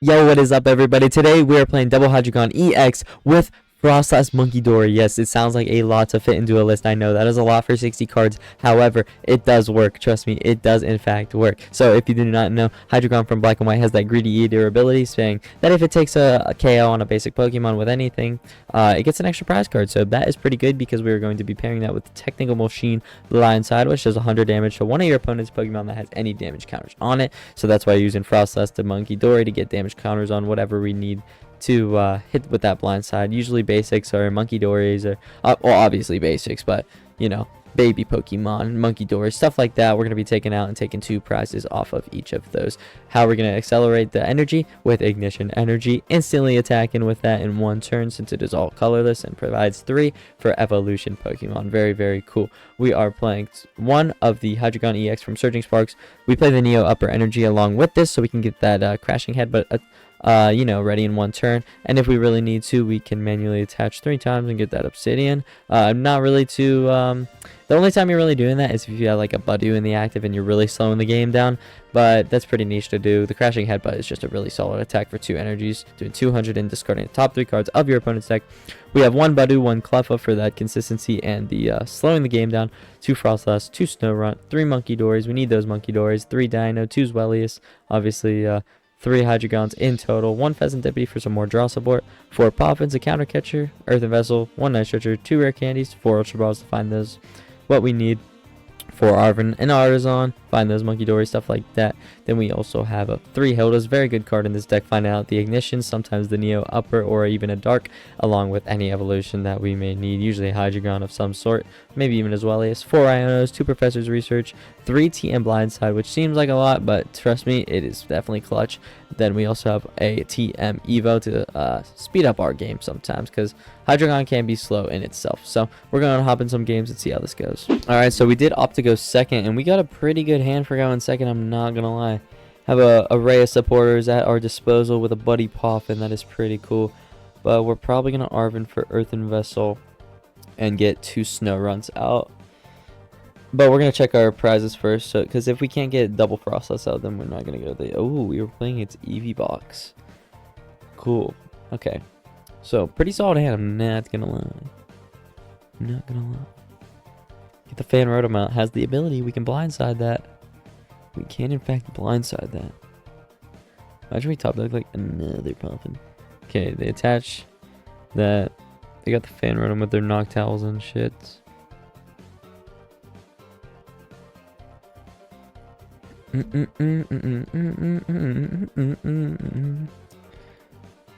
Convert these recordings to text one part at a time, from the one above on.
Yo, what is up, everybody? Today we are playing Double Hydreigon EX with Froslass Munkidori. Yes, it sounds like a lot to fit into a list. I know that is a lot for 60 cards. However, it does work. Trust me, it does in fact work. So if you do not know, Hydreigon from Black and White has that greedy eater ability, saying that if it takes a KO on a basic Pokemon with anything, it gets an extra prize card. So that is pretty good because we are going to be pairing that with the Technical Machine Blindside, which does 100 damage to one of your opponent's Pokemon that has any damage counters on it. So that's why I'm using Froslass to Munkidori to get damage counters on whatever we need to hit with that Blindside. Usually basics or Munkidoris, or well, obviously basics, but you know, baby Pokemon, Munkidori, stuff like that. We're going to be taking out and taking 2 prizes off of each of those. How we're going to accelerate the energy with Ignition Energy, instantly attacking with that in 1 turn since it is all colorless and provides 3 for evolution Pokemon. Very, very cool. We are playing one of the Hydreigon EX from Surging Sparks. We play the Neo Upper Energy along with this so we can get that crashing head, but you know, ready in 1 turn. And if we really need to, we can manually attach 3 times and get that obsidian. Not really too the only time you're really doing that is if you have like a Budew in the active and you're really slowing the game down, but that's pretty niche to do. The crashing headbutt is just a really solid attack for 2 energies, doing 200 and discarding the top 3 cards of your opponent's deck. We have 1 Budew, 1 Cleffa for that consistency and the slowing the game down, 2 Froslass, 2 Snorunt, 3 Munkidoris. We need those Munkidoris, 3 Deino, 2 Zweilous, obviously 3 Hydreigons in total, 1 Fezandipiti for some more draw support, 4 Poffins, a counter catcher, Earthen Vessel, 1 Night Stretcher, 2 Rare Candies, 4 Ultra Balls to find those what we need for Arven and Artazon, find those Munkidori, stuff like that. Then we also have 3 Hildas, very good card in this deck, finding out the Ignition, sometimes the Neo Upper or even a Dark, along with any evolution that we may need, usually a Hydreigon of some sort, maybe even as well as 4 Ionos, 2 Professor's Research, 3 TM Blindside, which seems like a lot, but trust me, it is definitely clutch. Then we also have a TM Evo to speed up our game sometimes, because Hydreigon can be slow in itself. So we're going to hop in some games and see how this goes. Alright, so we did opt to go second, and we got a pretty good hand for going second, I'm not going to lie. Have a array of supporters at our disposal with a Buddy Poffin, that is pretty cool. But we're probably going to Arven for Earthen Vessel and get 2 Snowrunts out. But we're going to check our prizes first, so because if we can't get double Froslass out, then we're not going to go there. Oh, we were playing its Eevee box. Cool. Okay. So, pretty solid hand, I'm not going to lie. I'm not going to lie. Get the fan rotom out. Has the ability, we can blindside that. We can, in fact, blindside that. Imagine we top deck like another Poffin. Okay, they attach that. They got the fan rotom with their Noctowls and shit.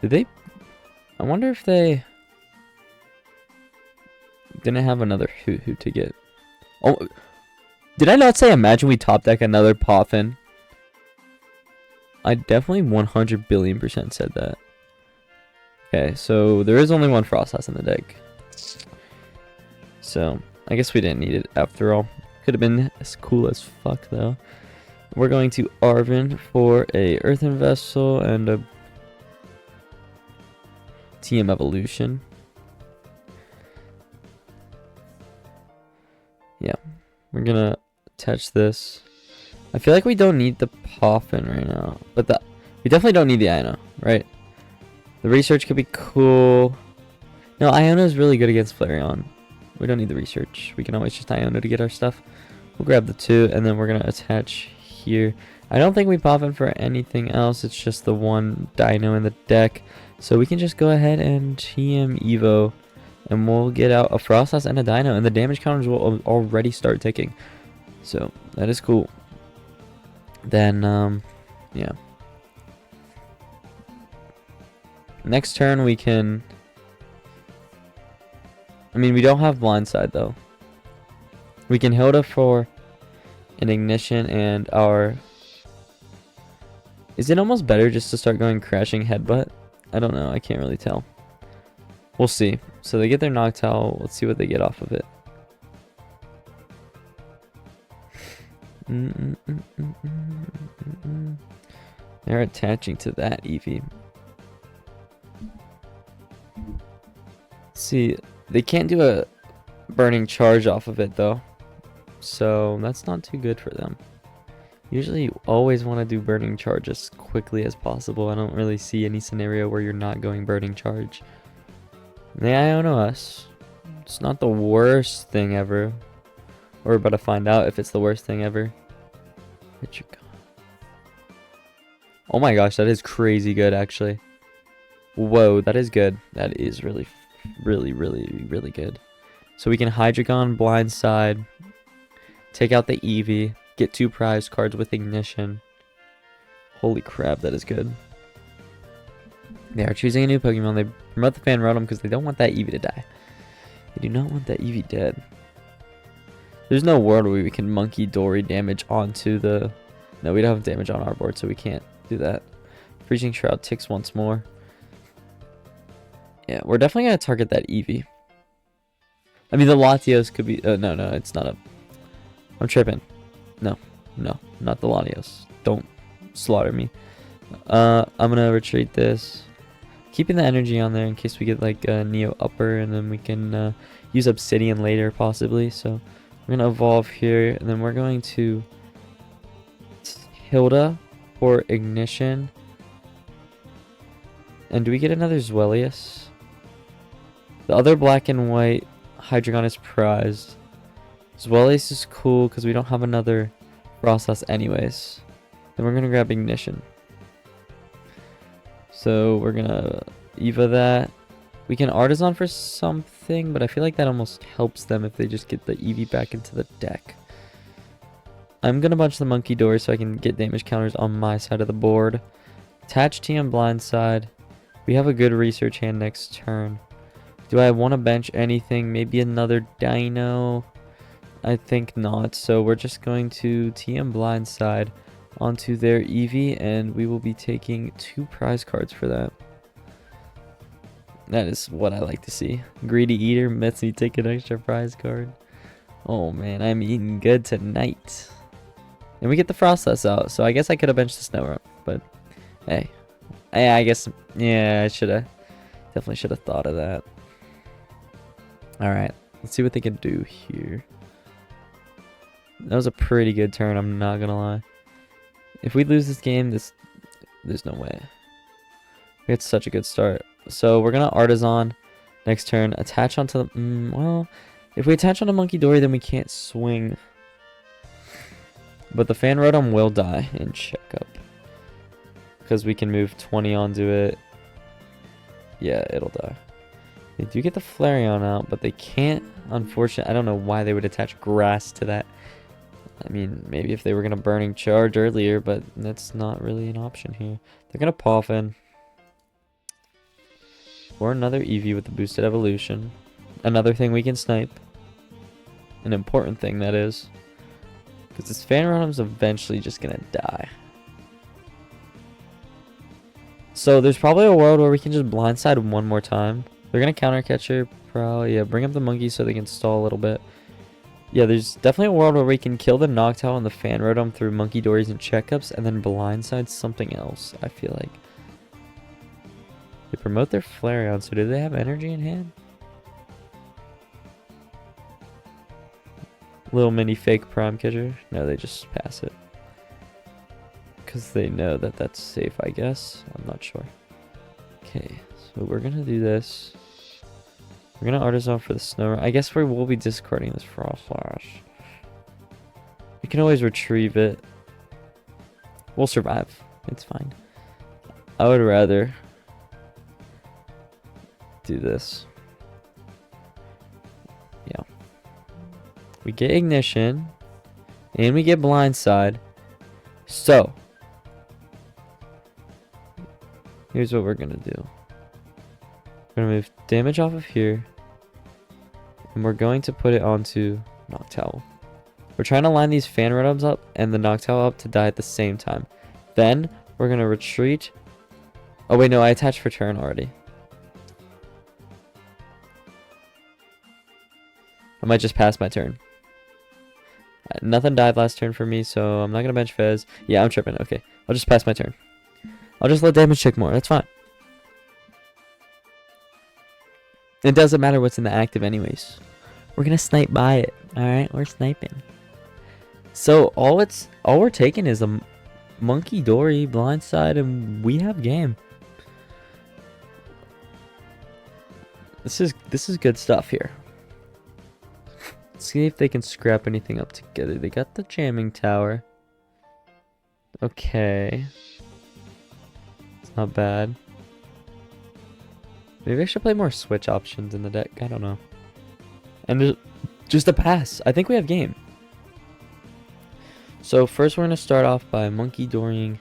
Did they? I wonder if they didn't have another hoot to get. Oh, did I not say imagine we top deck another Poffin? I definitely 100 billion% said that. Okay, so there is only 1 Froslass in the deck. So I guess we didn't need it after all. Could have been as cool as fuck though. We're going to Arven for a Earthen Vessel and a TM Evolution. Yeah, we're gonna attach this. I feel like we don't need the Poffin right now, but we definitely don't need the Iono, right? The research could be cool. No, Iono is really good against Flareon. We don't need the research. We can always just Iono to get our stuff. We'll grab the 2, and then we're gonna attach here. I don't think we Poffin for anything else. It's just the 1 Deino in the deck. So we can just go ahead and TM Evo, and we'll get out a Froslass and a Deino, and the damage counters will already start ticking. So that is cool. Then, yeah. Next turn we can... I mean, we don't have Blindside though. We can Hilda for an Ignition and our... Is it almost better just to start going crashing headbutt? I don't know. I can't really tell. We'll see. So they get their Noctowl. Let's see what they get off of it. They're attaching to that Eevee. See, they can't do a burning charge off of it though. So that's not too good for them. Usually you always want to do burning charge as quickly as possible. I don't really see any scenario where you're not going burning charge. The Iono us. It's not the worst thing ever. We're about to find out if it's the worst thing ever. Hydreigon. Oh my gosh, that is crazy good actually. Whoa, that is good. That is really good. So we can Hydreigon Blindside, take out the Eevee, get 2 prize cards with Ignition. Holy crap, that is good. They are choosing a new Pokemon. They promote the fan Rotom because they don't want that Eevee to die. They do not want that Eevee dead. There's no world where we can Munkidori damage onto the... No, we don't have damage on our board, so we can't do that. Freezing Shroud ticks once more. Yeah, we're definitely going to target that Eevee. I mean, the Latios could be... no, it's not a... I'm tripping. No, not the Latios. Don't slaughter me. I'm going to retreat this. Keeping the energy on there in case we get like Neo Upper, and then we can use Obsidian later possibly. So we're going to evolve here, and then we're going to Hilda for Ignition. And do we get another Zweilous? The other black and white Hydreigon is prized. Zweilous is cool because we don't have another Froslass anyways. Then we're going to grab Ignition. So we're going to Eva that. We can Artazon for something, but I feel like that almost helps them if they just get the Eevee back into the deck. I'm going to bunch the Munkidori so I can get damage counters on my side of the board. Attach TM Blindside. We have a good research hand next turn. Do I want to bench anything? Maybe another Deino? I think not. So we're just going to TM Blindside onto their Eevee, and we will be taking 2 prize cards for that. That is what I like to see. Greedy Eater lets me take an extra prize card. Oh man, I'm eating good tonight. And we get the Froslass out, so I guess I could have benched the Snorunt, but hey. I guess, yeah, definitely should have thought of that. Alright, let's see what they can do here. That was a pretty good turn, I'm not gonna lie. If we lose this game, there's no way. We had such a good start. So we're gonna Artazon next turn, attach onto the, well, if we attach onto Munkidori, then we can't swing. But the Fan Rotom will die in checkup. Because we can move 20 onto it. Yeah, it'll die. They do get the Flareon out, but they can't, unfortunately. I don't know why they would attach grass to that. I mean, maybe if they were going to Burning Charge earlier, but that's not really an option here. They're going to Poffin. Or another Eevee with the boosted evolution. Another thing we can snipe. An important thing, that is. Because this Fan Rotom's eventually just going to die. So there's probably a world where we can just Blindside one more time. They're going to Counter Catcher, probably. Yeah, bring up the Monkey so they can stall a little bit. Yeah, there's definitely a world where we can kill the Noctowl and the Fan Rotom through Munkidoris and checkups, and then Blindside something else, I feel like. They promote their Flareon, so do they have energy in hand? Little mini fake Prime Catcher. No, they just pass it. Because they know that that's safe, I guess. I'm not sure. Okay, so we're going to do this. We're going to Artazon for the Snorunt. I guess we will be discarding this Froslass. We can always retrieve it. We'll survive. It's fine. I would rather do this. Yeah. We get Ignition. And we get Blindside. So. Here's what we're going to do. We're going to move damage off of here. And we're going to put it onto Noctowl. We're trying to line these Fan Rotoms up and the Noctowl up to die at the same time. Then we're going to retreat. Oh wait, no, I attached for turn already. I might just pass my turn. Nothing died last turn for me, so I'm not going to bench Fez. Yeah, I'm tripping. Okay, I'll just pass my turn. I'll just let damage check more. That's fine. It doesn't matter what's in the active anyways. We're going to snipe by it. Alright, we're sniping. So all we're taking is a Munkidori Blindside, and we have game. This is good stuff here. Let's see if they can scrap anything up together. They got the jamming tower. Okay. It's not bad. Maybe I should play more switch options in the deck. I don't know. And just a pass. I think we have game. So first we're going to start off by Munkidoring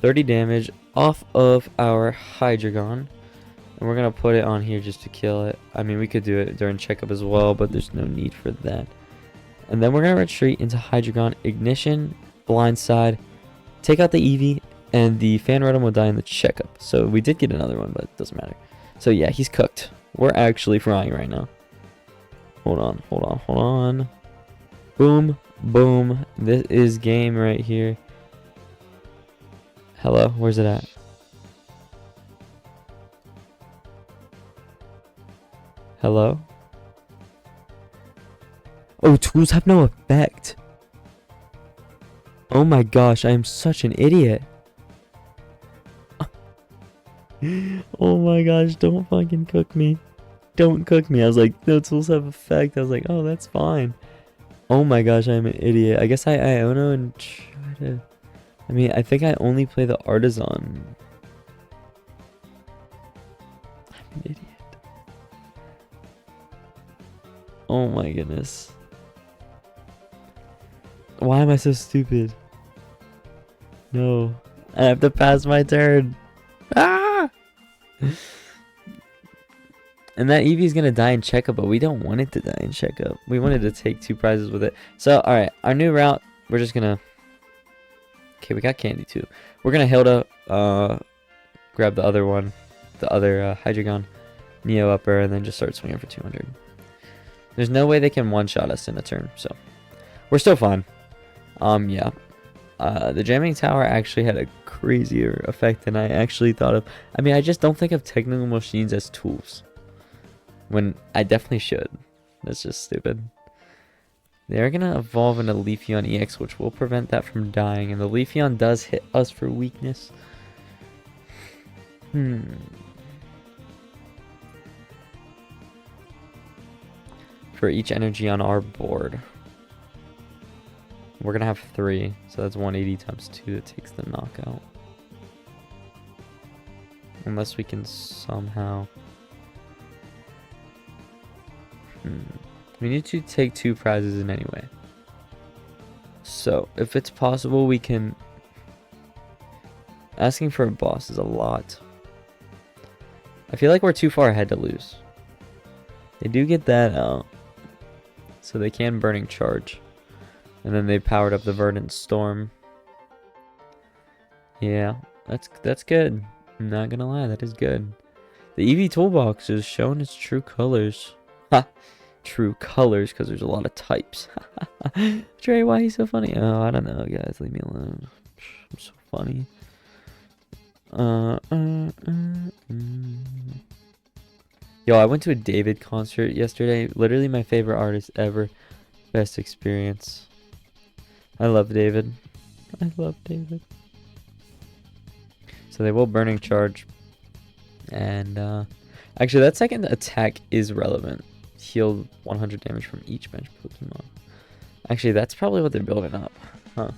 30 damage off of our Hydreigon. And we're going to put it on here just to kill it. I mean, we could do it during checkup as well, but there's no need for that. And then we're going to retreat into Hydreigon, Ignition, Blindside, take out the Eevee, and the Fanrodon will die in the checkup. So we did get another one, but it doesn't matter. So yeah, he's cooked. We're actually frying right now. Hold on. Boom, boom. This is game right here. Hello, where's it at? Hello? Oh, tools have no effect. Oh my gosh, I am such an idiot. Oh my gosh, don't fucking cook me. Don't cook me. I was like, no tools have effect. I was like, oh, that's fine. Oh my gosh, I'm an idiot. I guess I Iono and try to... I mean, I think I only play the Artazon. I'm an idiot. Oh my goodness. Why am I so stupid? No. I have to pass my turn. Ah! And that Eevee's gonna die in checkup, but we don't want it to die in checkup. We wanted to take 2 prizes with it. So, alright, our new route, we're just gonna... Okay, we got Candy too. We're gonna Hilda, grab the other one, the other Hydreigon, Neo Upper, and then just start swinging for 200. There's no way they can one-shot us in a turn, so... We're still fine. Yeah. The jamming tower actually had a crazier effect than I actually thought of. I mean, I just don't think of technical machines as tools. When I definitely should. That's just stupid. They're going to evolve into Leafeon EX, which will prevent that from dying. And the Leafeon does hit us for weakness. For each energy on our board. We're going to have 3. So that's 180 times 2 that takes the knockout. Unless we can somehow... We need to take 2 prizes in any way. So, if it's possible, we can... Asking for a boss is a lot. I feel like we're too far ahead to lose. They do get that out. So they can Burning Charge. And then they powered up the Verdant Storm. Yeah, that's good. I'm not gonna lie, that is good. The Eevee toolbox is showing its true colors. Ha! True colors, because there's a lot of types. Trey, why are you so funny? Oh, I don't know, guys. Leave me alone. I'm so funny. Yo, I went to a David concert yesterday. Literally my favorite artist ever. Best experience. I love David. I love David. So they will Burning Charge. And actually that second attack is relevant. Heal 100 damage from each bench Pokemon. Actually, that's probably what they're building up. Huh.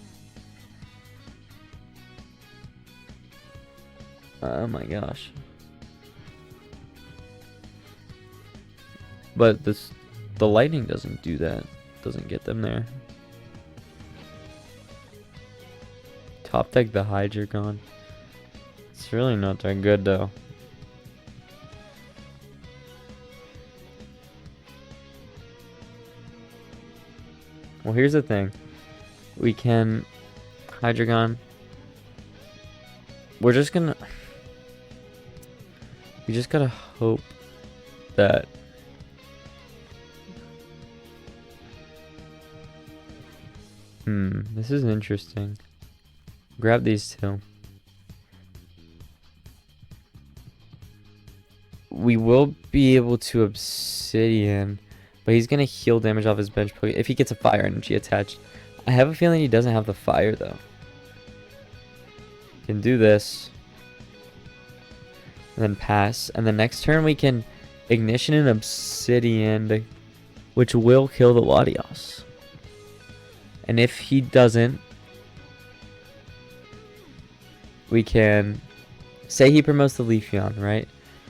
Oh my gosh. But the lightning doesn't do that. Doesn't get them there. Top deck the Hydreigon. It's really not that good though. Well, here's the thing. We can Hydreigon. We're just gonna... We just gotta hope that... This is interesting. Grab these 2. We will be able to Obsidian, but he's gonna heal damage off his bench if he gets a fire energy attached. I have a feeling he doesn't have the fire though. Can do this. And then pass. And the next turn we can Ignition and Obsidian, which will kill the Latios. And if he doesn't, we can say he promotes the Leafeon, right?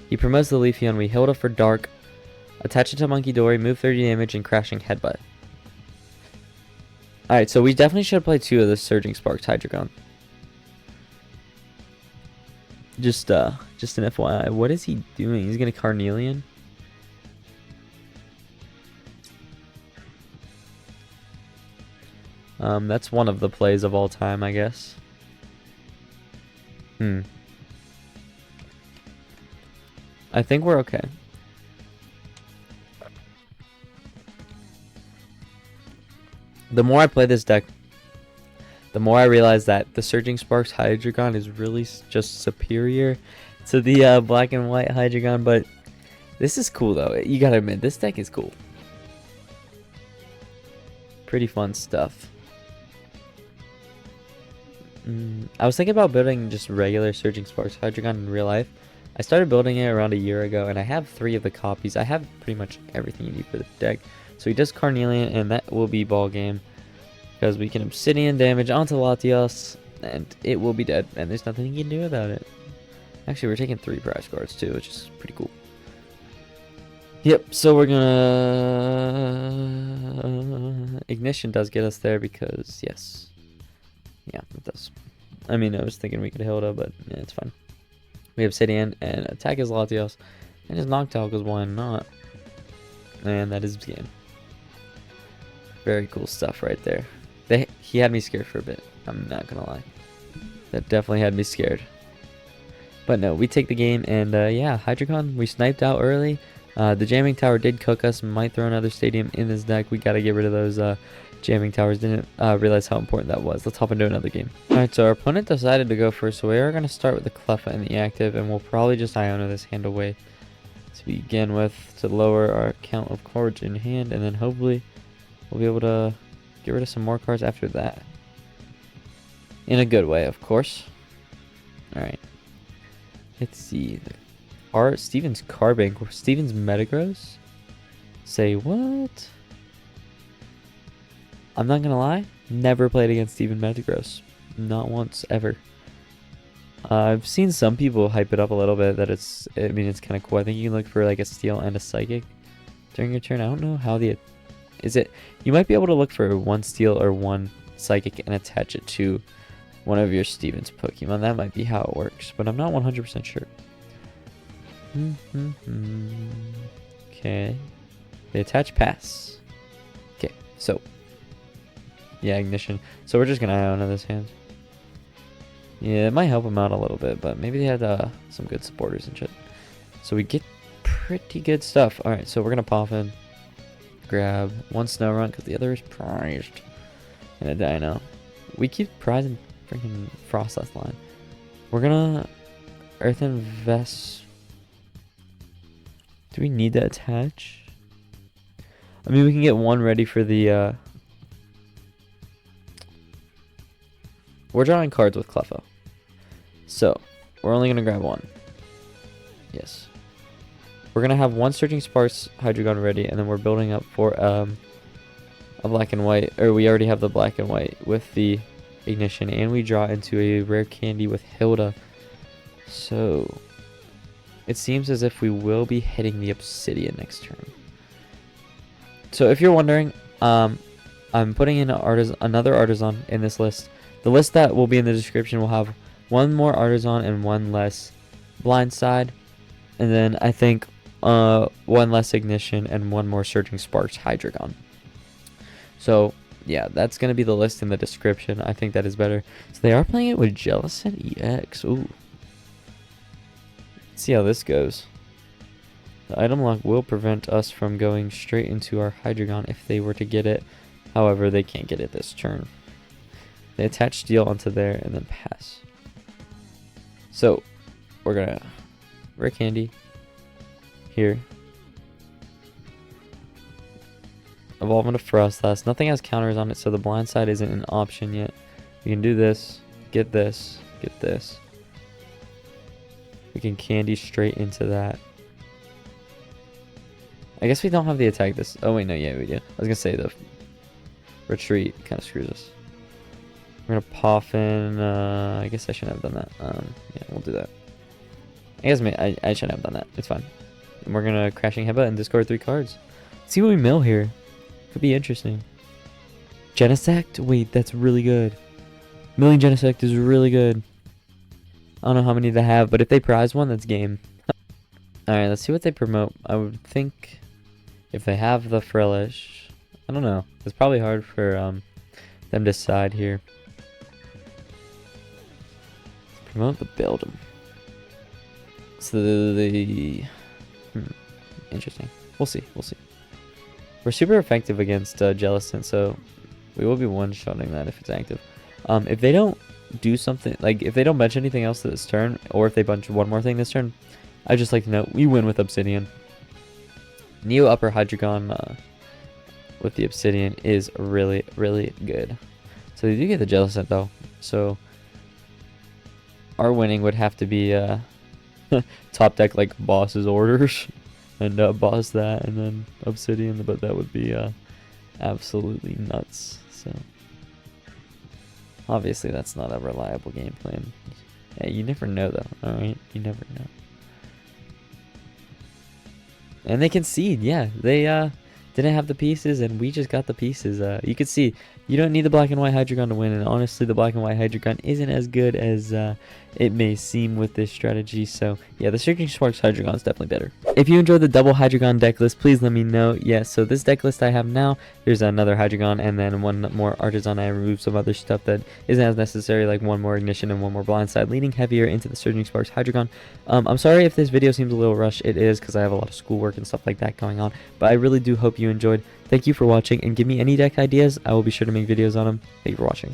He promotes the Leafeon, we Hilda for Dark, attach it to Munkidori, move 30 damage, and Crashing Headbutt. Alright, so we definitely should play 2 of the Surging Sparks Hydreigon. Just an FYI. What is he doing? He's gonna Carnelian? That's one of the plays of all time, I guess. I think we're okay. The more I play this deck, the more I realize that the Surging Sparks Hydreigon is really just superior to the black and white Hydreigon, but this is cool though. You gotta admit, this deck is cool. Pretty fun stuff. I was thinking about building just regular Surging Sparks Hydreigon in real life. I started building it around a year ago, and I have 3 of the copies. I have pretty much everything you need for the deck. So he does Carnelian, and that will be ball game. Because we can Obsidian damage onto Latios, and it will be dead, and there's nothing you can do about it. Actually, we're taking 3 prize cards too, which is pretty cool. Yep, so we're gonna... Ignition does get us there because, yes. Yeah, it does. I mean, I was thinking we could Hilda, but yeah, it's fine. We have Obsidian, and attack his Latios, and his Noctowl, because why not? And that is the game. Very cool stuff right there. He had me scared for a bit. I'm not gonna lie. That definitely had me scared. But no, we take the game, and yeah, Hydreigon, we sniped out early. The Jamming Tower did cook us. Might throw another stadium in this deck. We gotta get rid of those Jamming Towers. Didn't realize how important that was. Let's hop into another game. Alright, so our opponent decided to go first, so we are gonna start with the Cleffa in the active, and we'll probably just Iono this hand away to begin with to lower our count of cards in hand, and then hopefully we'll be able to get rid of some more cards after that. In a good way, of course. Alright. Let's see. Steven's Carbank. Steven's Metagross? Say what? I'm not gonna lie. Never played against Steven Metagross. Not once, ever. I've seen some people hype it up a little bit that it's kind of cool. I think you can look for like a Steel and a Psychic during your turn. I don't know how you might be able to look for 1 Steel or 1 Psychic and attach it to one of your Steven's Pokemon. That might be how it works, but I'm not 100% sure. Okay. They attach pass. Okay, so yeah, Ignition. So we're just gonna Iono this hand. Yeah, it might help him out a little bit, but maybe they had some good supporters and shit. So we get pretty good stuff. Alright, so we're gonna Poffin. Grab 1 Snorunt because the other is prized. And a Deino. We keep prizing freaking Froslass line. We're gonna Earthen Vessel. Do we need to attach? I mean, we can get 1 ready for the we're drawing cards with Cleffa. So, we're only going to grab 1. Yes. We're going to have 1 Surging Sparks Hydreigon ready, and then we're building up for a black and white. Or we already have the black and white with the Ignition, and we draw into a Rare Candy with Hilda. So, it seems as if we will be hitting the Obsidian next turn. So, if you're wondering, I'm putting in another Artazon in this list. The list that will be in the description will have 1 more Artazon and 1 less Blindside. And then I think 1 less Ignition and 1 more Surging Sparks Hydreigon. So yeah, that's going to be the list in the description. I think that is better. So they are playing it with Jellicent EX. Ooh. Let's see how this goes. The item lock will prevent us from going straight into our Hydreigon if they were to get it. However, they can't get it this turn. They attach Steel onto there and then pass. So, we're gonna Rare Candy here. evolve into Froslass. Nothing has counters on it, so the Blindside isn't an option yet. We can do this, get this, get this. We can candy straight into that. I guess we don't have the attack this. Oh wait, no, yeah, we do. I was gonna say the retreat kind of screws us. We're gonna Poffin. I guess I shouldn't have done that. Yeah, we'll do that. I guess I shouldn't have done that. It's fine. And we're gonna Crashing Headbutt and discard 3 cards. Let's see what we mill here. Could be interesting. Genesect? Wait, that's really good. Milling Genesect is really good. I don't know how many they have, but if they prize one, that's game. Alright, let's see what they promote. I would think if they have the Frillish, I don't know. It's probably hard for them to decide here. Promote the build 'em. So interesting. We'll see. We'll see. We're super effective against Jellicent, so we will be one-shotting that if it's active. If they don't do something, like if they don't bench anything else this turn, or if they bench one more thing this turn, I'd just like to know we win with Obsidian. Neo Upper Hydreigon with the Obsidian is really, really good. So they do get the Jellicent though, so our winning would have to be top deck like boss's orders and boss that and then Obsidian, but that would be absolutely nuts. So obviously that's not a reliable game plan. Hey, you never know though. Alright, you never know. And they concede, yeah. They didn't have the pieces and we just got the pieces. You could see you don't need the black and white Hydreigon to win, and honestly the black and white Hydreigon isn't as good as it may seem with this strategy. So yeah, the Surging Sparks Hydreigon is definitely better. If you enjoyed the double Hydreigon deck list, please let me know. Yeah, so this deck list I have now, there's another Hydreigon and then one more Artazon. I removed some other stuff that isn't as necessary, like one more Ignition and one more Blindside, leaning heavier into the Surging Sparks Hydreigon. I'm sorry if this video seems a little rushed. It is because I have a lot of schoolwork and stuff like that going on, but I really do hope you enjoyed. Thank you for watching, and give me any deck ideas. I will be sure to make videos on them. Thank you for watching.